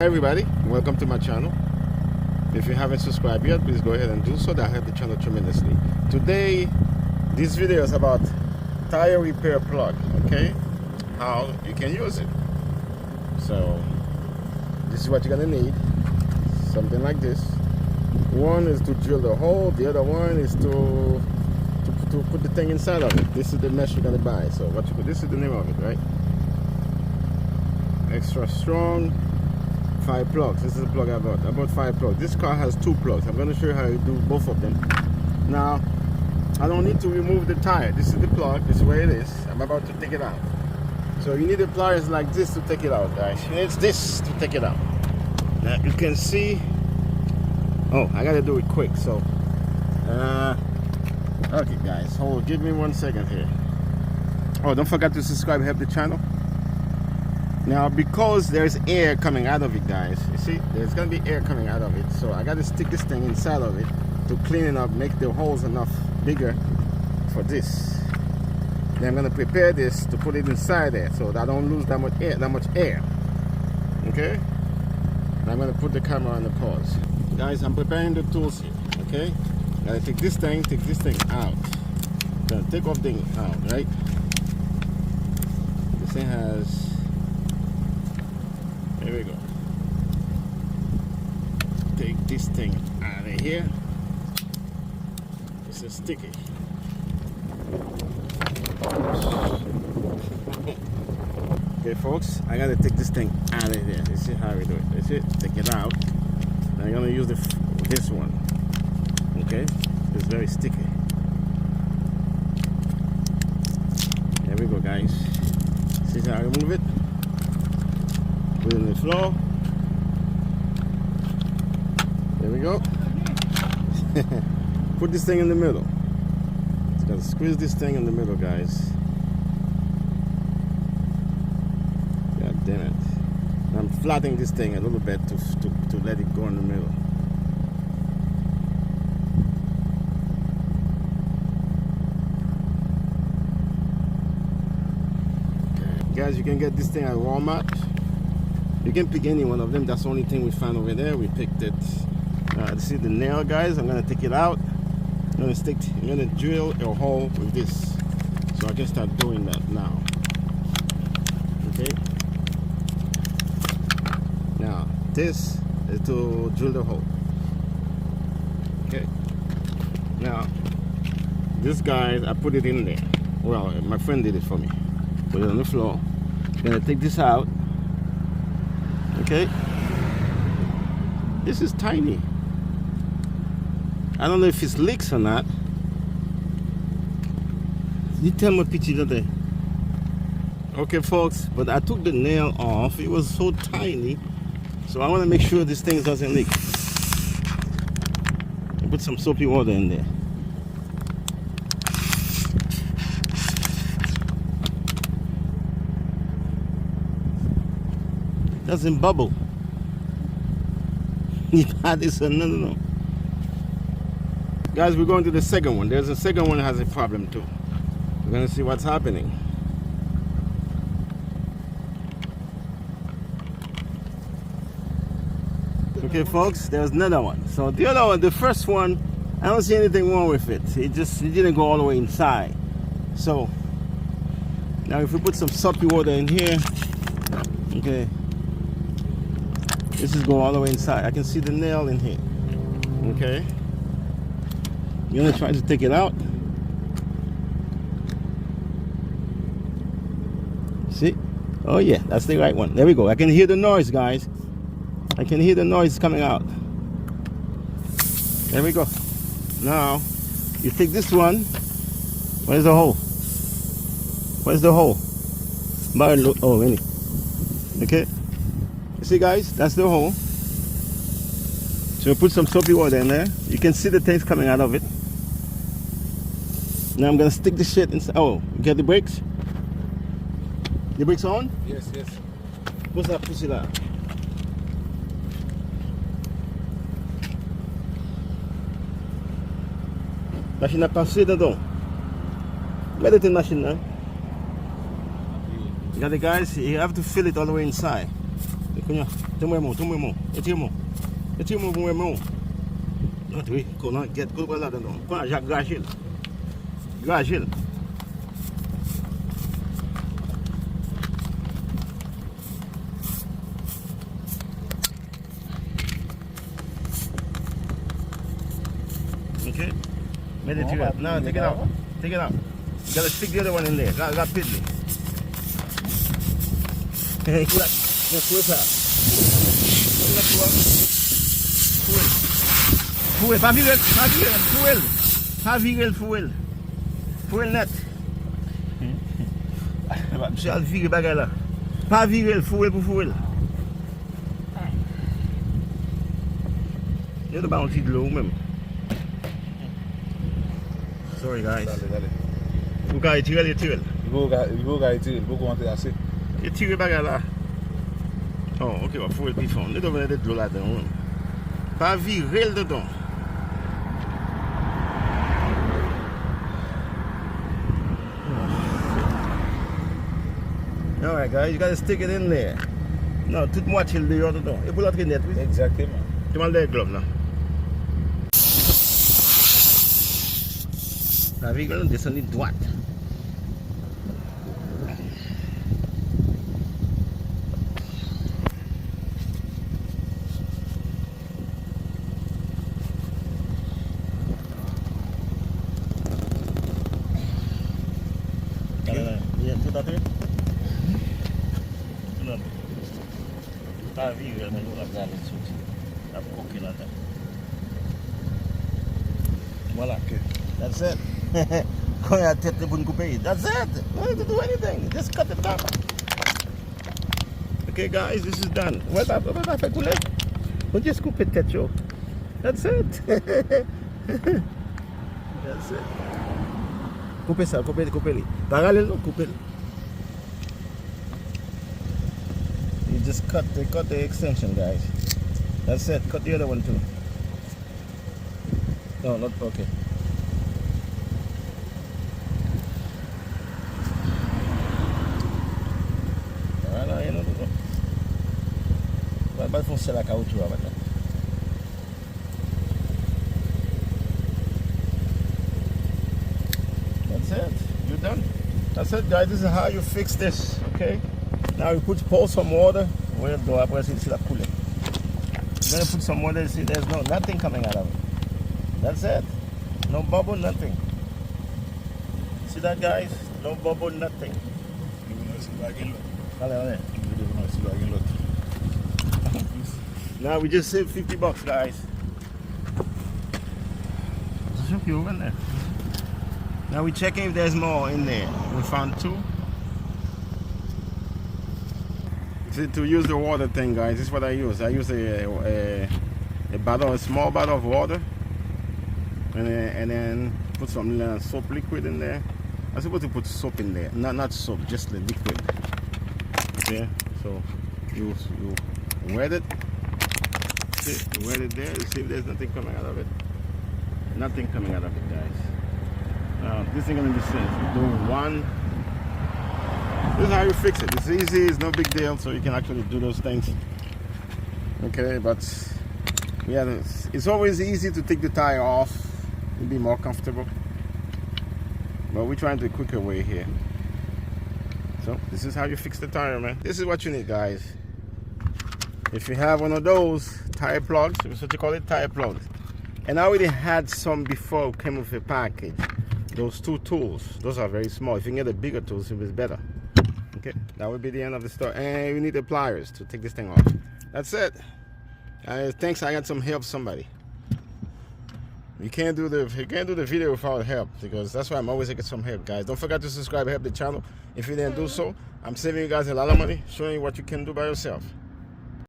Hi everybody, welcome to my channel. If you haven't subscribed yet, please go ahead and do so. That helps the channel tremendously. Today, this video is about tire repair plug, okay? How you can use it. So, this is what you're gonna need. Something like this. One is to drill the hole, the other one is to put the thing inside of it. This is the mesh you're gonna buy. So this is the name of it, right? Extra strong. 5 plugs. This is a plug I bought 5 plugs. This car has 2 plugs. I'm going to show you how you do both of them. Now, I don't need to remove the tire. This is the plug. This is where it is. I'm about to take it out. So you need the pliers like this to take it out, guys. You need this to take it out. Now you can see. Oh, I got to do it quick. So, okay, guys. Hold. Give me 1 second here. Oh, don't forget to subscribe. Help the channel. Now, because there's air coming out of it, guys, you see, there's gonna be air coming out of it, so I gotta stick this thing inside of it to clean it up, make the holes enough bigger for this. Then I'm gonna prepare this to put it inside there so that I don't lose that much air. Okay? And I'm gonna put the camera on the pause. Guys, I'm preparing the tools here, okay? Gotta take this thing out. Gonna take off the thing out, right? This thing has. There we go. Take this thing out of here. This is sticky. Okay, folks, I gotta take this thing out of here. This is how we do it. That's it. Take it out. I'm gonna use this one. Okay, it's very sticky. There we go, guys. See how I remove it? Put it on the floor. There we go. Put this thing in the middle. Just gotta squeeze this thing in the middle, guys. God damn it. I'm flattening this thing a little bit to let it go in the middle. Okay. Guys, you can get this thing at Walmart. You can pick any one of them. That's the only thing we found over there. We picked it. This is the nail, guys. I'm gonna take it out. I'm gonna drill a hole with this. So I can start doing that now. Okay. Now this is to drill the hole. Okay. Now this, guys, I put it in there. Well, my friend did it for me. Put it on the floor. I'm gonna take this out. Okay, this is tiny. I don't know if it's leaks or not. You tell me, picture there. Okay, folks, but I took the nail off. It was so tiny, so I want to make sure this thing doesn't leak. I put some soapy water in there. Doesn't bubble. No. Guys, we're going to the second one. There's a second one that has a problem too. We're gonna see what's happening. Okay, folks, there's another one. So the other one, the first one, I don't see anything wrong with it. It didn't go all the way inside. So now if we put some soapy water in here, okay. This is going all the way inside. I can see the nail in here. Okay. I'm gonna try to take it out. See? Oh yeah, that's the right one. There we go. I can hear the noise, guys. I can hear the noise coming out. There we go. Now, you take this one. Where's the hole? Where's the hole? Oh, really? Okay. See, guys, that's the hole. So we put some soapy water in there. You can see the things coming out of it. Now I'm gonna stick the shit inside. Oh, you get the brakes? The brakes on? Yes, yes. What's that pussy là? Machine à passer dedans. Where the machine now? You got it, guys? You have to fill it all the way inside. Cunha. Tem um irmão. Esse irmão um irmão. Não, tu vê? Não, get coisa lá dentro. Cunha, já gaje ele. Okay? Made it to no, take it out. Take it out. You gotta stick the other one in there. Got piddly. Hey, look. Let's whip out. Fuel. Pas fuel. Fuel net. Monsieur a viré bagay là. Pas virer fuel pour fuel. Il y a de bounty de l'eau même. Sorry guys. Dale. Vous pouvez tirer les tirels. Il faut commenter assez. Il tire bagay là. Oh, ok, on va fuel plus fort. Il doit venir de l'eau là-dedans. Pas virer dedans. Alright guys, you gotta stick it in there. Non, toute moitié le dehors dedans. Et pour l'autre net, oui. Exactement. Tu m'as les gloves là. La virgule on descend de droite. Bien, tout à fait. Non. La virgule, mais nous la regardons dessus. La coquille là-dedans. Voilà. Okay. That's it. Quand il y a tête de bonne couper. That's it. No need to do anything. Just cut it down. Okay, guys, this is done. What va faire couler? On just couper tête chaud. That's it. That's it. Couper ça, couper-le. Parallèle, couper-le. You just cut the extension, guys. That's it. Cut the other one too. No, not okay. Voilà, il y a un autre. On va foncer la caoutchouc maintenant. That's it. You're done. That's it, guys. This is how you fix this. Okay. Now you pour some water. Where do I press it? You're gonna put some water. See, there's nothing coming out of it. That's it. No bubble, nothing. See that, guys? No bubble, nothing. Now we just saved $50, guys. Shook you over there. Now we're checking if there's more in there. We found 2. See, to use the water thing, guys, this is what I use. I use a small bottle of water, and then put some soap liquid in there. I'm supposed to put soap in there, not soap, just the liquid. Okay, so you wet it. See, you wet it there. You see if there's nothing coming out of it. Nothing coming out of it, guys. This is gonna be safe. You do one. This is how you fix it. It's easy. It's no big deal. So you can actually do those things. Okay, but yeah, it's always easy to take the tire off and be more comfortable. But we're trying the quicker way here. So this is how you fix the tire, man. This is what you need, guys. If you have one of those tire plugs, that's what you call it, tire plugs. And I already had some before it came with a package. Those 2 tools, those are very small. If you can get the bigger tools, it was better. Okay, that would be the end of the story. And we need the pliers to take this thing off. That's it. Thanks, I got some help, somebody. You can't do the video without help, because that's why I'm always getting some help, guys. Don't forget to subscribe, help the channel. If you didn't do so, I'm saving you guys a lot of money, showing you what you can do by yourself.